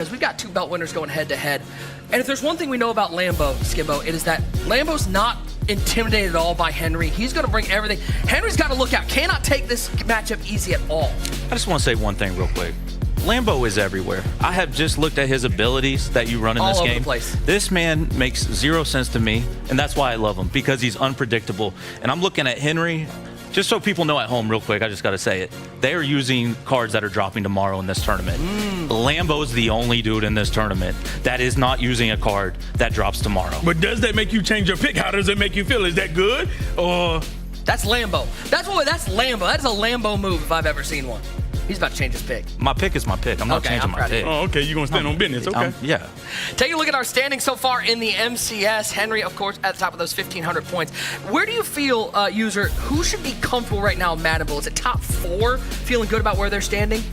Because we've got two belt winners going head-to-head. And if there's one thing we know about Lambo, Skibbo, it is that Lambo's not intimidated at all by Henry. He's going to bring everything. Henry's got to look out. Cannot take this matchup easy at all. I just want to say one thing real quick. Lambo is everywhere. I have just looked at his abilities that you run in this all game. over the place. This man makes zero sense to me, and that's why I love him, because he's unpredictable. And I'm looking at Henry. Just so people know at home real quick, I just got to say it. They are using cards that are dropping tomorrow in this tournament. Lambo's the only dude in this tournament that is not using a card that drops tomorrow. But does that make you change your pick? How does it make you feel? Is that good? Or That's Lambo. That's Lambo. That's a Lambo move if I've ever seen one. He's about to change his pick. My pick is my pick. I'm not Okay, changing I'm my proud of pick. oh, okay, you're gonna stand on business. Okay. Yeah. Take a look at our standings so far in the MCS. Henry, of course, at the top of those 1,500 points. Where do you feel, user, who should be comfortable right now in Madden Bowl? Is it top 4? Feeling good about where they're standing?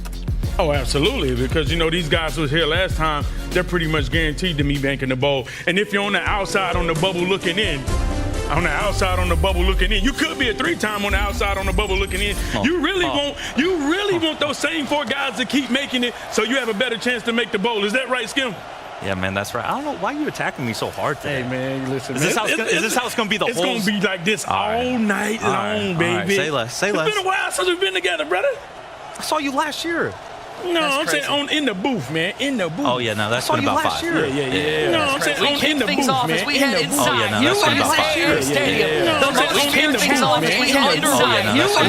Oh, absolutely, because, you know, these guys was here last time. They're pretty much guaranteed to me banking the bowl. And if you're on the outside on the bubble looking in, you could be a 3-time on the outside on the bubble looking in. You really want those same 4 guys to keep making it so you have a better chance to make the bowl. Is that right, Skim? Yeah, man, that's right. I don't know why you attacking me so hard today. Hey, man, listen. Is this how it's going to be the whole? It's going to be like this all night long, baby. All right. Say less. Say less. It's been a while since we've been together, brother. I saw you last year. No, I'm crazy. saying in the booth, man. In the booth. Oh, yeah, no, that's been about 5. Yeah. No, I'm saying We in kick the things booth, off man. as we head inside. Oh, yeah, no, that's been about 5 USA Stadium. Yeah. Those are we kick things off as we head inside. USA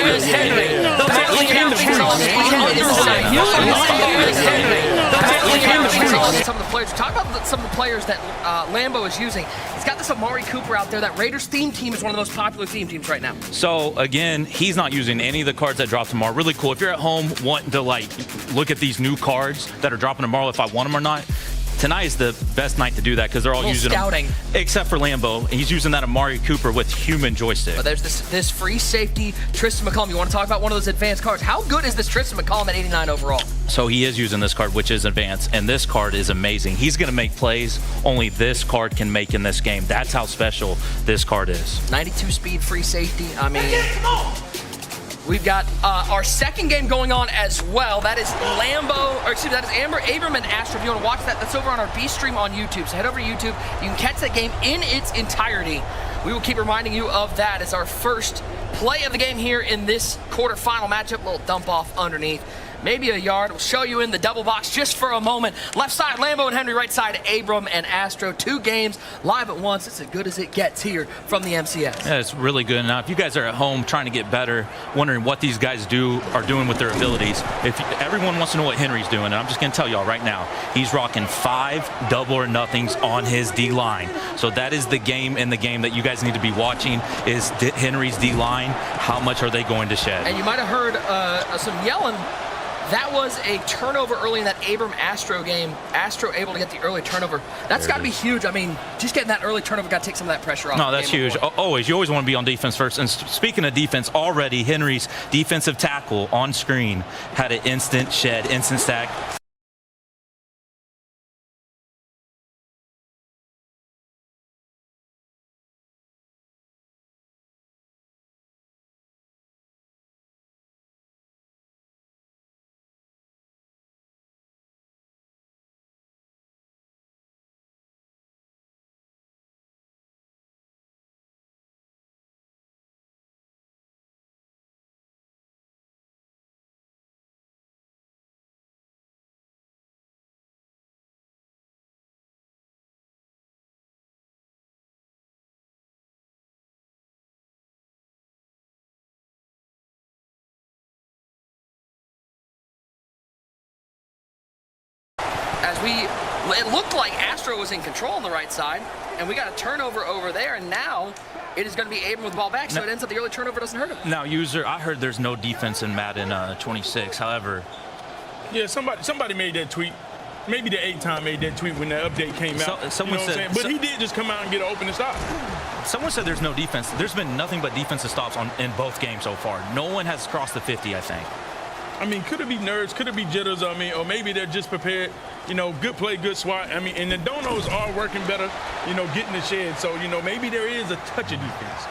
is Henry. Those are we kick things off as we head inside. USA is Henry. Some of the players. Talk about some of the players that Lambo is using. He's got this Amari Cooper out there. That Raiders theme team is one of the most popular theme teams right now. So, again, he's not using any of the cards that drop tomorrow. Really cool. If you're at home wanting to, like, look at these new cards that are dropping tomorrow, if I want them or not, tonight is the best night to do that because they're all using scouting. them. Except for Lambo. He's using that Amari Cooper with human joystick. But there's this free safety, Tristan McCollum. You want to talk about one of those advanced cards? How good is this Tristan McCollum at 89 overall? So he is using this card, which is advanced, and this card is amazing. He's going to make plays only this card can make in this game. That's how special this card is. 92 speed, free safety. I mean, we've got our second game going on as well. That is that is Abram and Astro. If you want to watch that, that's over on our B stream on YouTube. So head over to YouTube. You can catch that game in its entirety. We will keep reminding you of that as our first play of the game here in this quarterfinal matchup. Little dump off underneath. Maybe a yard. We'll show you in the double box just for a moment. Left side, Lambo and Henry. Right side, Abram and Astro. 2 games live at once. It's as good as it gets here from the MCS. Yeah, it's really good. Now, if you guys are at home trying to get better, wondering what these guys are doing with their abilities, everyone wants to know what Henry's doing, and I'm just going to tell y'all right now, he's rocking 5 double or nothings on his D-line. So that is the game in the game that you guys need to be watching is Henry's D-line. How much are they going to shed? And you might have heard some yelling. That was a turnover early in that Abram-Astro game. Astro able to get the early turnover. That's got to be huge. I mean, just getting that early turnover got to take some of that pressure off. No, that's huge. Always. You always want to be on defense first. And speaking of defense, already Henry's defensive tackle on screen had an instant shed, instant sack. It looked like Astro was in control on the right side, and we got a turnover over there, and now it is going to be Abram with the ball back, so it ends up the early turnover doesn't hurt him. Now, user, I heard there's no defense in Madden 26. However, yeah, somebody made that tweet. Maybe the 8-time made that tweet when that update came out. Someone said, but he did just come out and get an open stop. Someone said there's no defense. There's been nothing but defensive stops in both games so far. No one has crossed the 50, I think. I mean, could it be nerves? Could it be jitters? I mean, or maybe they're just prepared. You know, good play, good swat. I mean, and the donos are working better, you know, getting the shed. So, you know, maybe there is a touch of defense.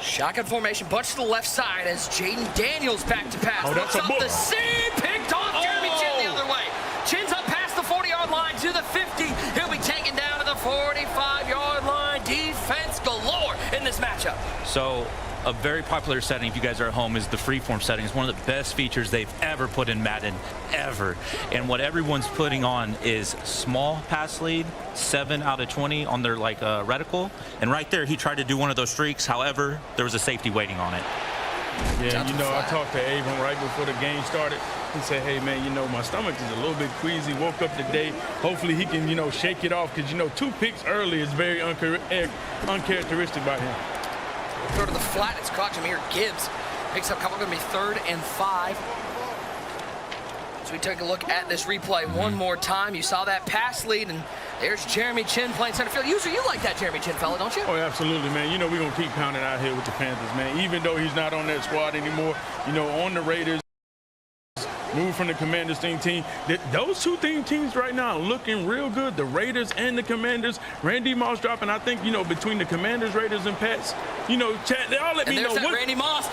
Shotgun formation, bunch to the left side as Jaden Daniels back to pass. Oh, that's Looks a up book. the seam, picked off Jeremy Chin the other way. Chin's up past the 40-yard line to the 50. He'll be taken down to the 45-yard line. Defense galore in this matchup. So a very popular setting, if you guys are at home, is the freeform setting. It's one of the best features they've ever put in Madden, ever. And what everyone's putting on is small pass lead, 7 out of 20 on their reticle. And right there, he tried to do one of those streaks. However, there was a safety waiting on it. Yeah, you know, I talked to Abram right before the game started. He said, hey, man, you know, my stomach is a little bit queasy. Woke up today. Hopefully he can, you know, shake it off because, you know, 2 picks early is very uncharacteristic by him. Throw to the flat. It's caught. Jahmyr Gibbs picks up a couple. Going to be 3rd and 5. So we take a look at this replay one more time. You saw that pass lead, and there's Jeremy Chin playing center field. Usually you like that Jeremy Chin fella, don't you? Oh, absolutely, man. You know, we're going to keep pounding out here with the Panthers, man. Even though he's not on that squad anymore, you know, on the Raiders, moved from the Commanders team. Those 2 teams right now are looking real good. The Raiders and the Commanders. Randy Moss dropping, I think, you know, between the Commanders, Raiders, and Pats, you know, chat, they all let me know. That Randy Moss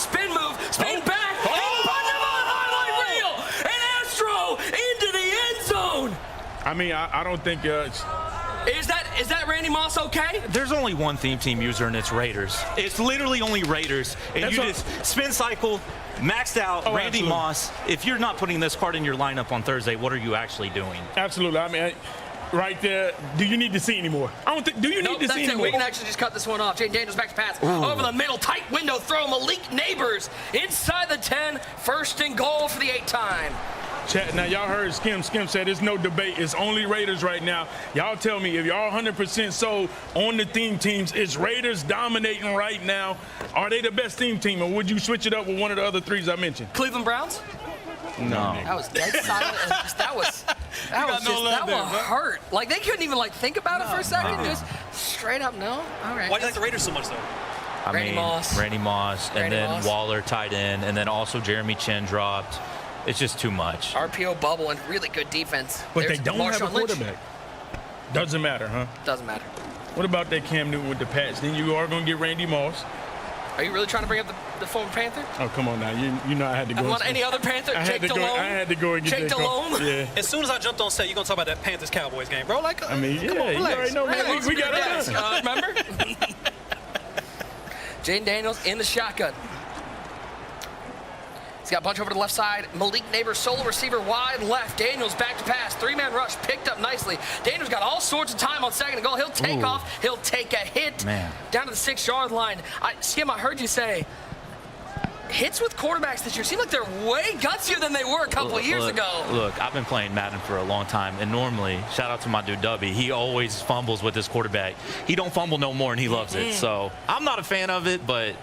spin move, spin back, and run them on highlight reel, and Astro into the end zone. I mean, I don't think Is that Randy Moss okay? There's only one theme team user, and it's Raiders. It's literally only Raiders. And That's you what- just spin cycle, maxed out, Randy absolutely. Moss. If you're not putting this card in your lineup on Thursday, what are you actually doing? absolutely. I mean, right there, do you need to see anymore? I don't think, do you Nope, need to that's see it. anymore? We can actually just cut this one off. Jaden Daniels back to pass. Over the middle, tight window throw. Malik Neighbors inside the 10. 1st and goal for the 8-time. Chat, now y'all heard Skim said there's no debate. It's only Raiders right now. Y'all tell me if y'all 100% sold on the theme teams, is Raiders dominating right now? Are they the best theme team, or would you switch it up with one of the other 3s I mentioned? Cleveland Browns? No. That was dead silent. That one hurt. Like, they couldn't even, think about it for a second. Just straight up, no? All right. Why do you like the Raiders so much, though? Randy Moss. Randy Moss, and Randy then Moss. Waller tight end, and then also Jeremy Chin dropped. It's just too much. RPO bubble and really good defense. But There's they don't have a Marshawn Lynch. quarterback. Doesn't matter, huh? Doesn't matter. What about that Cam Newton with the Pats? Then you are going to get Randy Moss. Are you really trying to bring up the former Panther? Oh, come on now. You know I had to go. Want any other Panther? I Jake had to go and get Jake that call. Delhomme? Yeah. As soon as I jumped on set, you're going to talk about that Panthers-Cowboys game, bro. Like, I mean, come on, yeah, you relax. already know, man. We got Yes. it done. Remember? Jaden Daniels in the shotgun. He's got a bunch over to the left side. Malik Neighbors, solo receiver, wide left. Daniels back to pass. 3-man rush, picked up nicely. Daniels got all sorts of time on 2nd and goal. He'll take off. He'll take a hit. Man. Down to the 6-yard line. Skim, I heard you say, hits with quarterbacks this year seem like they're way gutsier than they were a couple of years ago. Look, I've been playing Madden for a long time, and normally, shout out to my dude Dubby, he always fumbles with his quarterback. He don't fumble no more, and he loves it. So I'm not a fan of it, but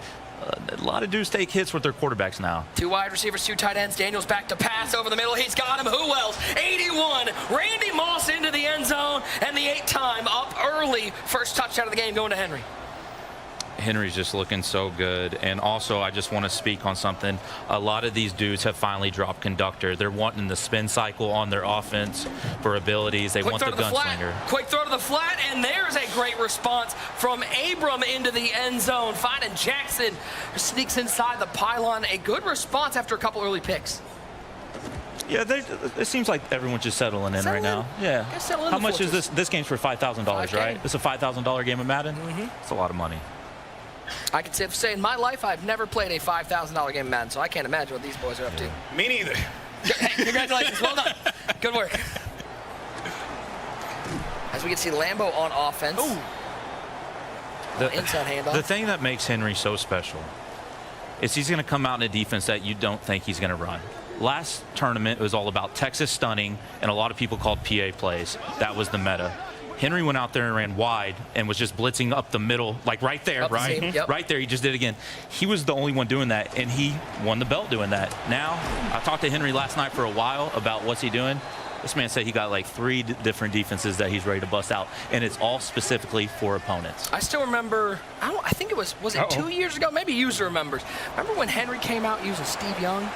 a lot of dudes take hits with their quarterbacks now. 2 wide receivers, 2 tight ends. Daniels back to pass over the middle. He's got him. Who else? 81. Randy Moss into the end zone, and the 8-time up early. First touchdown of the game going to Henry. Henry's just looking so good. And also, I just want to speak on something. A lot of these dudes have finally dropped conductor. They're wanting the spin cycle on their offense for abilities. They want the gunslinger. Quick throw to the flat, and there's a great response from Abram into the end zone. Finding Jackson sneaks inside the pylon. A good response after a couple early picks. Yeah, it seems like everyone's just settling in right now. Yeah. Guys settle in How the much is fortress. this game's for $5,000, right? It's a $5,000 game of Madden? It's a lot of money. I can say in my life, I've never played a $5,000 game of Madden, so I can't imagine what these boys are up to. Me neither. Hey, congratulations. Well done. Good work. As we can see Lambo on offense. Inside handoff. The thing that makes Henry so special is he's going to come out in a defense that you don't think he's going to run. Last tournament, it was all about Texas stunning, and a lot of people called PA plays. That was the meta. Henry went out there and ran wide and was just blitzing up the middle, like right there, Up the right? seam, yep. Right there, he just did it again. He was the only one doing that, and he won the belt doing that. Now, I talked to Henry last night for a while about what's he doing. This man said he got like 3 different defenses that he's ready to bust out, and it's all specifically for opponents. I still remember, I think it was it 2 years ago? Maybe user remembers. Remember when Henry came out using Steve Young?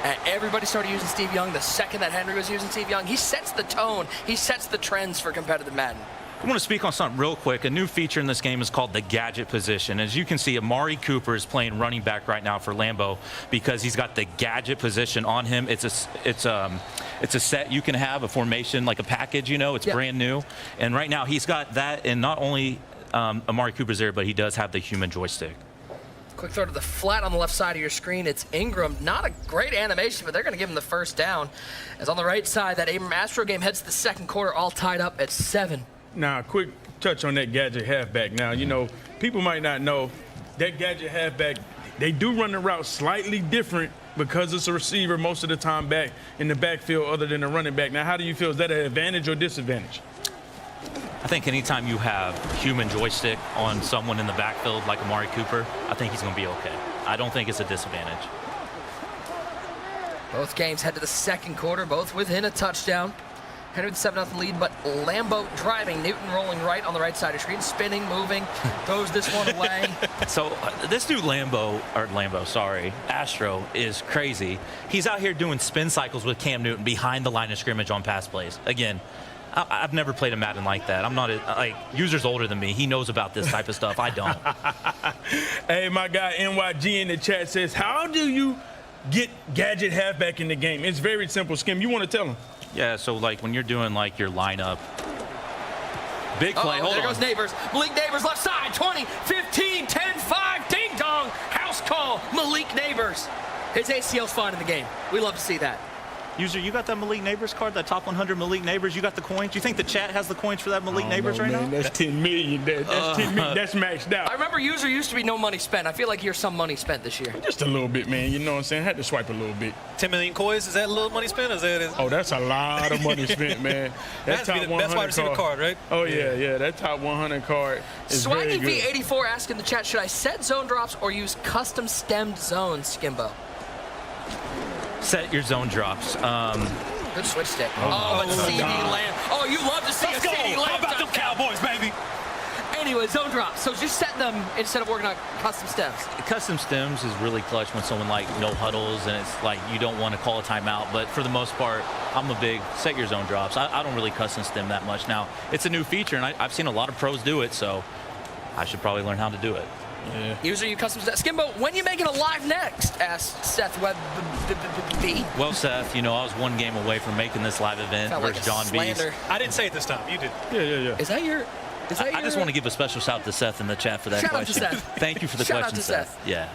And everybody started using Steve Young the second that Henry was using Steve Young. He sets the tone. He sets the trends for competitive Madden. I want to speak on something real quick. A new feature in this game is called the gadget position. As you can see, Amari Cooper is playing running back right now for Lambeau because he's got the gadget position on him. It's a set you can have, a formation, like a package, you know. It's brand new. And right now he's got that, and not only Amari Cooper's there, but he does have the human joystick. Quick throw to the flat on the left side of your screen. It's Ingram. Not a great animation, but they're going to give him the first down. As on the right side, that Abram Astro game heads to the second quarter, all tied up at 7. Now, quick touch on that gadget halfback. Now, you know, people might not know that gadget halfback, they do run the route slightly different because it's a receiver most of the time back in the backfield other than a running back. Now, how do you feel? Is that an advantage or disadvantage? I think anytime you have human joystick on someone in the backfield like Amari Cooper, I think he's going to be okay. I don't think it's a disadvantage. Both games head to the second quarter, both within a touchdown. Henry with 7-0 lead, but Lambeau driving. Newton rolling right on the right side of screen, spinning, moving, throws this one away. So this dude Astro is crazy. He's out here doing spin cycles with Cam Newton behind the line of scrimmage on pass plays. Again, I've never played a Madden like that. I'm not user's older than me. He knows about this type of stuff. I don't. Hey, my guy NYG in the chat says, how do you get gadget halfback in the game? It's very simple. Skim, you want to tell him? Yeah, so like when you're doing like your lineup, big play. Hold on. There goes Neighbors. Malik Neighbors left side. 20, 15, 10, 5. Ding dong. House call. Malik Neighbors. His ACL's fine in the game. We love to see that. User, you got that Malik Neighbors card, that top 100 Malik Neighbors? You got the coins? Do you think the chat has the coins for that Malik Neighbors right now? That's 10 million. That's 10 million. That's maxed out. I remember User used to be no money spent. I feel like here's some money spent this year. Just a little bit, man. You know what I'm saying? Had to swipe a little bit. 10 million coins, is that a little money spent? Or is that, Oh, that's a lot of money spent, man. That that's the best wide receiver card, right? Oh, yeah. That top 100 card is very Swaggy good. V84 asking the chat, should I set zone drops or use custom stemmed zones, Skimbo? Set your zone drops. Good switch stick. But CD Lamb. Oh, you love to see a CD Lamb. How about them Cowboys, baby? Anyway, zone drops. So just set them instead of working on custom stems. Custom stems is really clutch when someone like no huddles and it's like you don't want to call a timeout. But for the most part, I'm a big set your zone drops. I don't really custom stem that much. Now, it's a new feature, and I've seen a lot of pros do it, so I should probably learn how to do it. Yeah. User, you custom stem. Skimbo, when you making a live next? Asked Seth Webb B. Well, Seth, you know, I was one game away from making this live event Felt versus like a John Bees. slander. I didn't say it this time. You did. Yeah. Is that your... I just want to give a special shout out to Seth in the chat for that Shout out to question. Seth. Thank you for the Shout out question, to Seth. Yeah.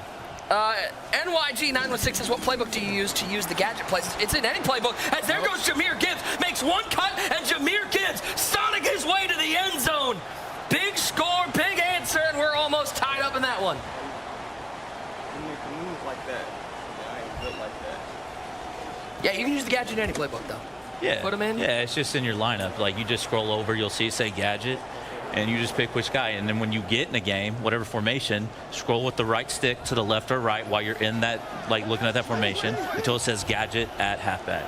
NYG916 says, what playbook do you use to use the gadget plays? It's in any playbook. As there goes Jahmyr Gibbs, makes one cut, and Jahmyr Gibbs sonic his way to the end zone. Big score, big answer, and we're almost tied up in that one. Move like that. I ain't built like that. Yeah, you can use the gadget in any playbook, though. Yeah. Put 'em in. Yeah, it's just in your lineup. Like you just scroll over, you'll see say gadget, and you just pick which guy. And then when you get in a game, whatever formation, scroll with the right stick to the left or right while you're in that, like looking at that formation until it says gadget at halfback.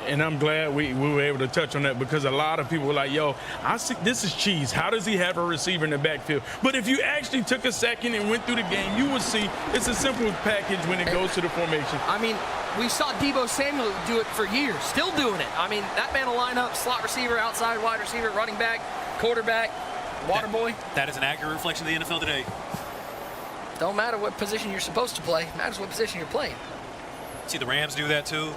And I'm glad we were able to touch on that because a lot of people were like, yo, I see this is cheese. How does he have a receiver in the backfield? But if you actually took a second and went through the game, you would see it's a simple package when it goes to the formation. I mean, we saw Deebo Samuel do it for years, still doing it. I mean, that man will line up, slot receiver, outside wide receiver, running back, quarterback, water boy. That is an accurate reflection of the NFL today. Don't matter what position you're supposed to play, matters what position you're playing. See, the Rams do that too.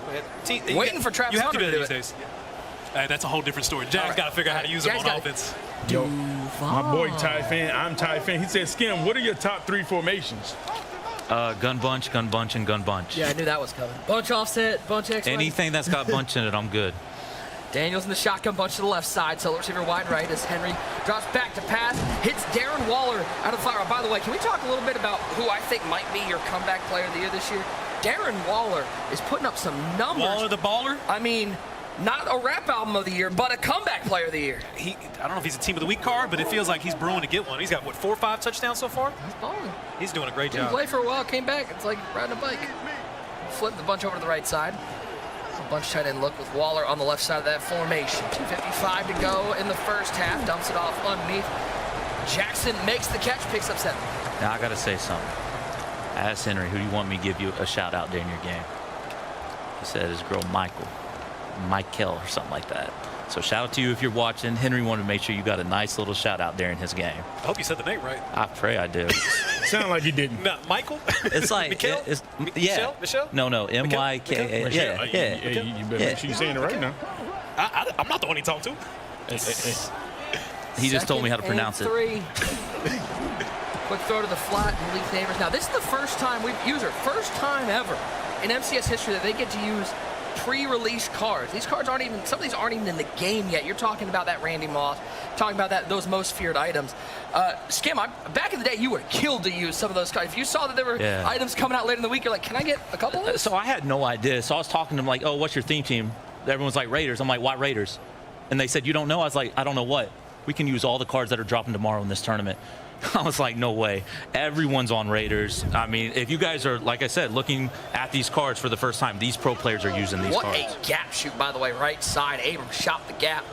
Waiting for Travis You have Hunter to do to that do these days. That's a whole different story. Jags got to figure out how to use them on offense. Yo, my boy Ty Fan, I'm Ty Fan. He said, Skim, what are your top 3 formations? Gun bunch, and gun bunch. Yeah, I knew that was coming. Bunch offset, bunch X. Anything that's got bunch in it, I'm good. Daniels in the shotgun bunch to the left side. Solo receiver wide right as Henry drops back to pass. Hits Darren Waller out of the fire. By the way, can we talk a little bit about who I think might be your comeback player of the year this year? Darren Waller is putting up some numbers. Waller the baller? I mean, not a rap album of the year, but a comeback player of the year. I don't know if he's a team of the week card, but it feels like he's brewing to get one. He's got, what, 4 or 5 touchdowns so far? He's balling. He's doing a great Didn't job. play for a while, came back. It's like riding a bike. Flip the bunch over to the right side. A bunch tight end look with Waller on the left side of that formation. 2:55 to go in the first half. Dumps it off underneath. Jackson makes the catch, picks up 7. Now I got to say something. I asked Henry, who do you want me to give you a shout out during your game? He said his girl Michael or something like that. So shout out to you if you're watching. Henry wanted to make sure you got a nice little shout out there in his game. I hope you said the name right. I pray I do. Sound like you didn't. No, Michael? It's like Mikhail? yeah. Michelle? No, M-Y-K-A. Yeah, yeah. You better make sure you're saying it right now. I'm not the one he talked to. He just told me how to pronounce it. 3. Quick throw to the flat, Malik Neighbors. Now, this is the first time first time ever in MCS history that they get to use pre-release cards. These cards aren't even, some of these aren't even in the game yet. You're talking about that Randy Moss, talking about those most feared items. Skim, back in the day, you would have killed to use some of those cards. If you saw that there were items coming out later in the week, you're like, can I get a couple of those? So I had no idea. So I was talking to them like, oh, what's your theme team? Everyone's like, Raiders. I'm like, why Raiders? And they said, you don't know? I was like, I don't know what. We can use all the cards that are dropping tomorrow in this tournament. I was like, no way. Everyone's on Raiders. I mean, if you guys are, like I said, looking at these cards for the first time, these pro players are using these cards. What a gap shoot, by the way, right side. Abram shot the gap.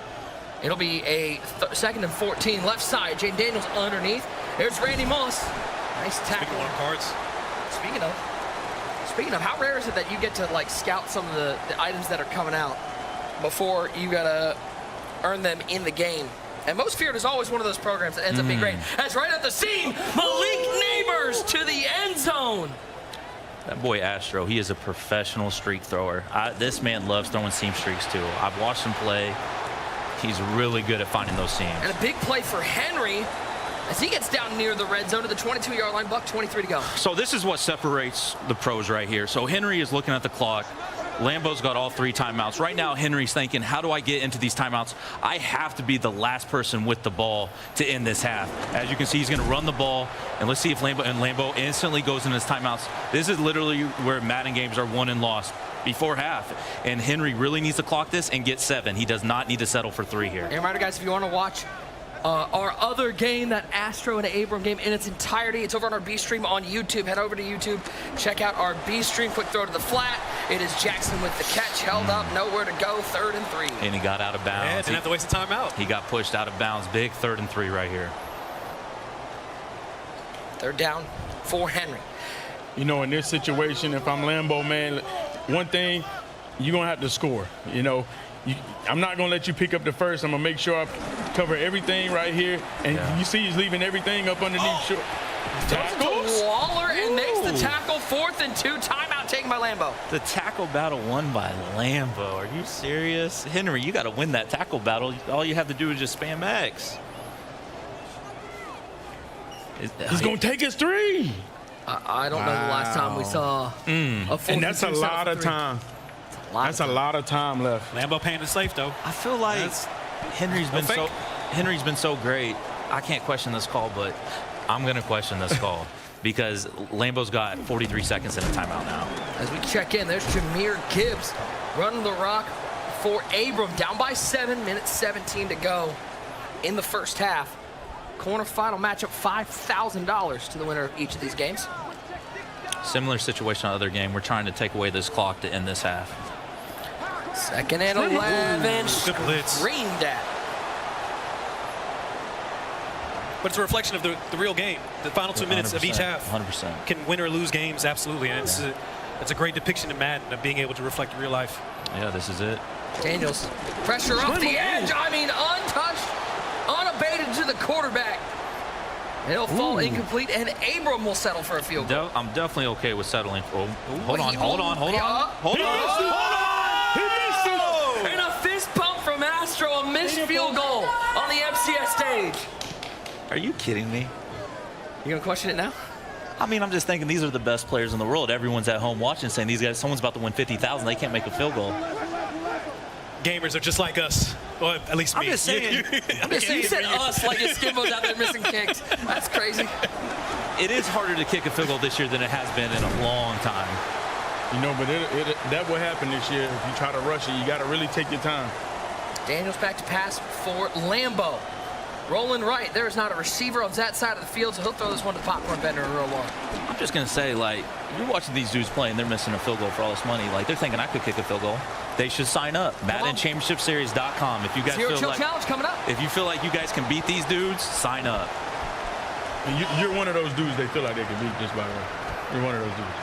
It'll be a 2nd and 14, left side. Jaden Daniels underneath. There's Randy Moss. Nice tackle. Speaking of cards. Speaking of, how rare is it that you get to like scout some of the items that are coming out before you gotta earn them in the game? And Most Feared is always one of those programs that ends up being great. That's right at the seam. Malik Neighbors to the end zone. That boy Astro, he is a professional streak thrower. This man loves throwing seam streaks too. I've watched him play. He's really good at finding those seams. And a big play for Henry as he gets down near the red zone to the 22-yard line. Buck 23 to go. So this is what separates the pros right here. So Henry is looking at the clock. Lambo's got all 3 timeouts. Right now, Henry's thinking, how do I get into these timeouts? I have to be the last person with the ball to end this half. As you can see, he's going to run the ball, and let's see if Lambo instantly goes into his timeouts. This is literally where Madden games are won and lost before half, and Henry really needs to clock this and get 7. He does not need to settle for 3 here. And reminder, guys, if you want to watch our other game, that Astro and Abram game in its entirety, it's over on our B stream on YouTube. Head over to YouTube, check out our B stream. Quick throw to the flat. It is Jackson with the catch, held up, nowhere to go, 3rd and 3. And he got out of bounds. Yeah, didn't have to waste a timeout. He got pushed out of bounds. Big 3rd and 3 right here. 3rd down for Henry. You know, in this situation, if I'm Lambo, man, one thing, you're going to have to score. You know, I'm not going to let you pick up the first. I'm going to make sure I cover everything right here. And you see he's leaving everything up underneath. Short. Tackles? Waller and makes the tackle. 4th and 2. Timeout taken by Lambo. The tackle battle won by Lambo. Are you serious? Henry, you got to win that tackle battle. All you have to do is just spam X. He's going to take his 3. I don't know the last time we saw a 4th And that's a lot of time. That's a lot of time left. Lambo paying it safe, though. I feel like Henry's been so great. I can't question this call, but I'm going to question this call because Lambo's got 43 seconds in a timeout now. As we check in, there's Jahmyr Gibbs running the rock for Abram. Down by 7 minutes, 17 to go in the first half. Corner final matchup, $5,000 to the winner of each of these games. Similar situation on the other game. We're trying to take away this clock to end this half. 2nd and 11. Good blitz. Screamed at. But it's a reflection of the real game. The final 2 minutes of each half 100%. can win or lose games, absolutely. And it's a great depiction in Madden of being able to reflect real life. Yeah, this is it. Daniels, pressure off the edge. I mean, untouched, unabated to the quarterback. It'll fall incomplete, and Abram will settle for a field goal. I'm definitely okay with settling for. Hold on. And a fist pump from Astro, a missed field goal on the MCS stage. Are you kidding me? You gonna question it now? I mean, I'm just thinking these are the best players in the world. Everyone's at home watching, saying these guys, someone's about to win 50,000. They can't make a field goal. Gamers are just like us. Well, at least me. I'm just saying. You said us like your Skimbo's out there missing kicks. That's crazy. It is harder to kick a field goal this year than it has been in a long time. You know, but that will happen this year. If you try to rush it, you got to really take your time. Daniels back to pass for Lambo. Rolling right. There is not a receiver on that side of the field, so he'll throw this one to Popcorn Bender real long. I'm just going to say, like, you're watching these dudes play and they're missing a field goal for all this money. Like, they're thinking I could kick a field goal. They should sign up. MaddenChampionshipSeries.com. If you guys Zero Chill Challenge coming up. If you feel like you guys can beat these dudes, sign up. And you're one of those dudes they feel like they can beat just by the way. You're one of those dudes.